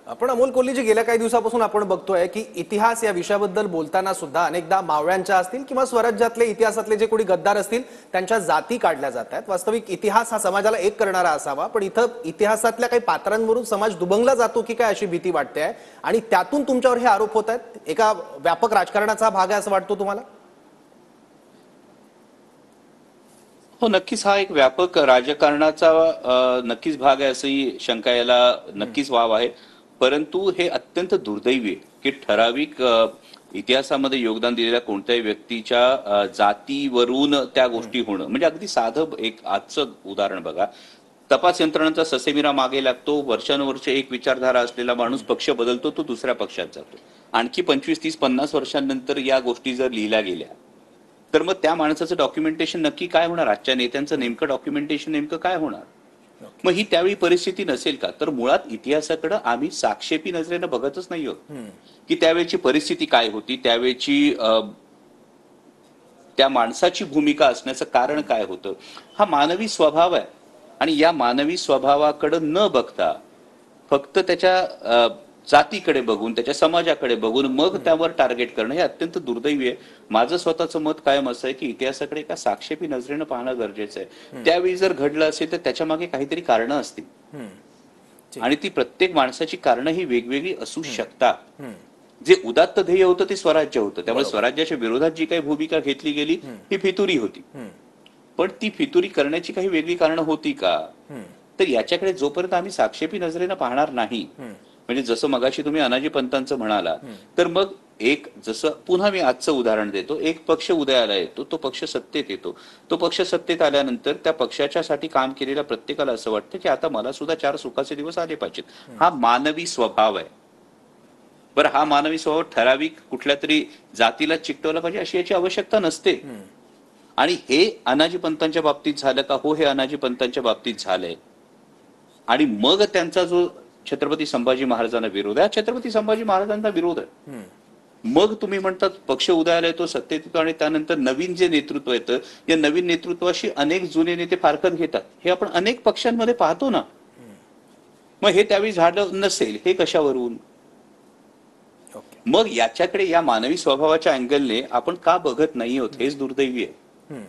आपण अमोल कोल्हेजी गेल्या काही दिवसापासून आपण बघतोय की इतिहास या विषयाबद्दल बोलताना सुद्धा अनेकदा मावळ्यांच्या असतील किंवा स्वराज्यातले इतिहासातले जे कोणी गद्दार असतील त्यांच्या जाती काढल्या जात आहेत। वास्तविक इतिहास हा समाजाला एक करणारा असावा, पण इथं इतिहासातल्या काही पात्रांवरून समाज दुभंगला जातो की काय अशी भीती वाटते आहे आणि त्यातून तुमच्यावर हे आरोप होत आहेत। एका व्यापक राजकारणाचा भाग आहे असं वाटतो तुम्हाला? हो, नक्कीच हा एक व्यापक राजकारणाचा नक्कीच भाग आहे अशी शंका याला नक्कीच वाव आहे। परंतु हे अत्यंत दुर्दैवी आहे की ठराविक इतिहासामध्ये योगदान दिलेल्या कोणत्याही व्यक्तीच्या जातीवरून त्या गोष्टी होणं, म्हणजे अगदी साधं एक आजचं उदाहरण बघा। तपास यंत्रणांचा ससेमिरा मागे लागतो, वर्षानुवर्ष एक विचारधारा असलेला माणूस पक्ष बदलतो, तो दुसऱ्या पक्षात जातो। आणखी 25, 30, 50 वर्षांनंतर या गोष्टी जर लिहिल्या गेल्या तर मग त्या माणसाचं डॉक्युमेंटेशन नक्की काय होणार? आजच्या नेत्यांचं नेमकं डॉक्युमेंटेशन नेमकं काय होणार? मग ही त्यावेळी परिस्थिती नसेल का? तर मुळात इतिहासाकडे आम्ही साक्षेपी नजरेनं बघतच नाही आहोत की त्यावेळची परिस्थिती काय होती, त्यावेळची त्या माणसाची भूमिका असण्याचं कारण काय होतं। हा मानवी स्वभाव आहे आणि या मानवी स्वभावाकडे न बघता फक्त त्याच्या जातीकडे बघून, त्याच्या समाजाकडे बघून मग त्यावर टार्गेट करणं हे अत्यंत दुर्दैवी आहे। माझं स्वतःचं मत कायम असं आहे की इतिहासाकडे एका साक्षेपी नजरेनं पाहणं गरजेचं आहे। त्यावेळी जर घडलं असेल तर त्याच्या मागे काहीतरी कारणं असतील आणि ती प्रत्येक माणसाची कारणं ही वेगवेगळी असू शकतात। जे उदात्त ध्येय होतं ते स्वराज्य होतं, त्यामुळे स्वराज्याच्या विरोधात जी काही भूमिका घेतली गेली ही फितुरी होती। पण ती फितुरी करण्याची काही वेगळी कारणं होती का? तर याच्याकडे जोपर्यंत आम्ही साक्षेपी नजरेनं पाहणार नाही, म्हणजे जसं मगाशी तुम्ही अनाजी पंतांचं म्हणाला, तर मग एक जसं पुन्हा मी आजचं उदाहरण देतो, एक पक्ष उदयाला येतो, तो पक्ष सत्तेत येतो, तो पक्ष सत्तेत आल्यानंतर त्या पक्षाच्यासाठी काम केलेल्या प्रत्येकाला असं वाटतं की आता मला सुद्धा 4 सुखाचे दिवस आले पाहिजेत। हा मानवी स्वभाव आहे। बरं, हा मानवी स्वभाव ठराविक कुठल्या तरी जातीला चिकटवला पाहिजे अशी याची आवश्यकता नसते। आणि हे अनाजी पंतांच्या बाबतीत झालं का? हो, हे अनाजी पंतांच्या बाबतीत झालंय। आणि मग त्यांचा जो छत्रपती संभाजी महाराजांना विरोध आहे, छत्रपती संभाजी महाराजांचा विरोध आहे। मग तुम्ही म्हणतात पक्ष उदयाला येतो, सत्तेत येतो आणि त्यानंतर नवीन जे नेतृत्व येतं, या नवीन नेतृत्वाशी अनेक जुने नेते फारकत घेतात, हे आपण अनेक पक्षांमध्ये पाहतो ना। मग हे त्यावेळी झालं नसेल हे कशावरून? मग याच्याकडे या मानवी स्वभावाच्या अँगलने आपण का बघत नाही आहोत हेच दुर्दैवी आहे।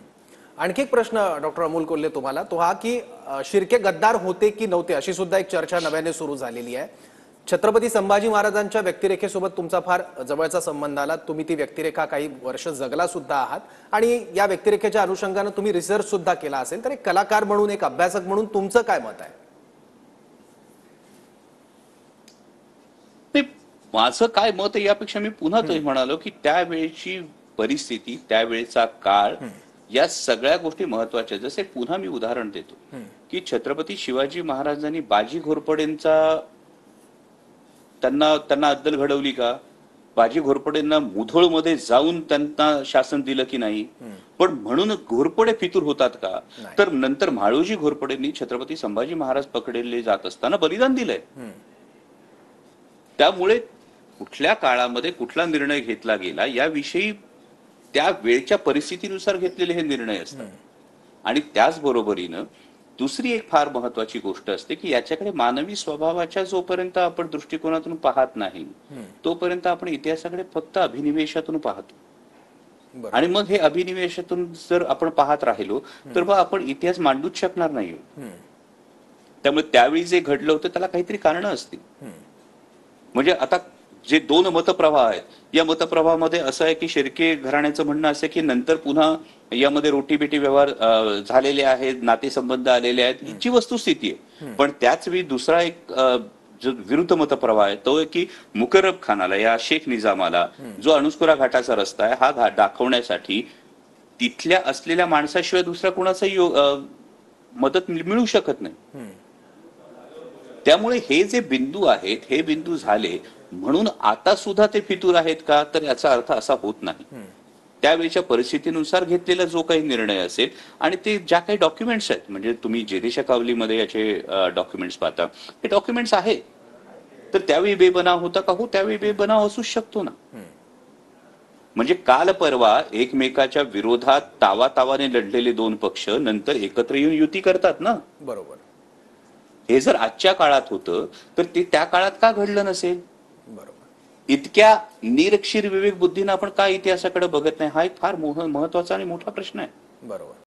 आणखी एक प्रश्न डॉक्टर अमोल कोल्हे तुम्हाला, तो हा की शिर्के गद्दार होते की नव्हते अशी सुद्धा एक चर्चा नव्याने सुरू झालेली आहे। छत्रपती संभाजी महाराजांच्या व्यक्तिरेखेसोबत तुमचा फार जवळचा संबंध आला, तुम्ही ती व्यक्तिरेखा काही वर्ष जगला सुद्धा आहात आणि या व्यक्तिरेखेच्या अनुषंगाने तुम्ही रिसर्च सुद्धा केला असेल, तर एक कलाकार म्हणून, एक अभ्यासक म्हणून तुमचं काय मत आहे? माझं काय मत आहे यापेक्षा मी पुन्हा तरी म्हणालो की त्यावेळेची परिस्थिती, त्यावेळेचा काळ, या सगळ्या गोष्टी महत्वाच्या। जसे पुन्हा मी उदाहरण देतो की छत्रपती शिवाजी महाराजांनी बाजी घोरपडेंचा त्यांना अद्दल घडवली का? बाजी घोरपडेंना मुधोळमध्ये जाऊन त्यांना शासन दिलं की नाही? पण म्हणून घोरपडे फितूर होतात का? तर नंतर म्हाळोजी घोरपडेंनी छत्रपती संभाजी महाराज पकडले जात असताना बलिदान दिलंय। त्यामुळे कुठल्या काळामध्ये कुठला निर्णय घेतला गेला याविषयी त्या वेळच्या परिस्थितीनुसार घेतलेले हे निर्णय असतात। आणि त्याचबरोबरीनं दुसरी एक फार महत्वाची गोष्ट असते की याच्याकडे मानवी स्वभावाच्या जोपर्यंत आपण दृष्टिकोनातून पाहत नाही तोपर्यंत आपण इतिहासाकडे फक्त अभिनिवेशातून पाहतो। आणि मग हे अभिनिवेशातून जर आपण पाहत राहिलो तर मग आपण इतिहास मांडूच शकणार नाही। त्यामुळे त्यावेळी जे घडलं होतं त्याला काहीतरी कारणं असतील। म्हणजे आता जे 2 मतप्रवाह आहेत, या मतप्रवाहामध्ये असं आहे की शिर्के घराण्याचं म्हणणं असं की नंतर पुन्हा यामध्ये रोटीबेटी व्यवहार झालेले आहेत, नातेसंबंध आलेले आहेत, जी वस्तुस्थिती आहे। पण त्याच वेळी दुसरा एक जो विरुद्ध मतप्रवाह आहे तो की मुकरब खानाला, या शेख निजामाला, जो अणुस्कुरा घाटाचा रस्ता आहे हा घाट दाखवण्यासाठी तिथल्या असलेल्या माणसाशिवाय दुसरा कुणाचाही मदत मिळू शकत नाही। त्यामुळे हे जे बिंदू आहेत हे बिंदू झाले म्हणून आता सुद्धा ते फितूर आहेत का? तर याचा अर्थ असा होत नाही। त्यावेळेच्या परिस्थितीनुसार घेतलेला जो काही निर्णय असेल आणि ते ज्या काही डॉक्युमेंट्स आहेत, म्हणजे तुम्ही जेदेशा कावलीमध्ये याचे डॉक्युमेंट्स पाहता, हे डॉक्युमेंट्स आहेत, तर त्यावेळी बेबनाव होता का? हो, त्यावेळी बेबनाव असूच शकतो ना। म्हणजे काल परवा एकमेकाच्या विरोधात तावातावाने लढलेले 2 पक्ष नंतर एकत्र येऊन युती करतात ना। बरोबर। हे जर आजच्या काळात होतं तर ते त्या काळात का घडलं नसेल? बरोबर. इतक्या निरक्षीर विवेक बुद्धीनं आपण का इतिहासाकडे बघत नाही? हा एक फार महत्वाचा आणि मोठा प्रश्न आहे. बरोबर.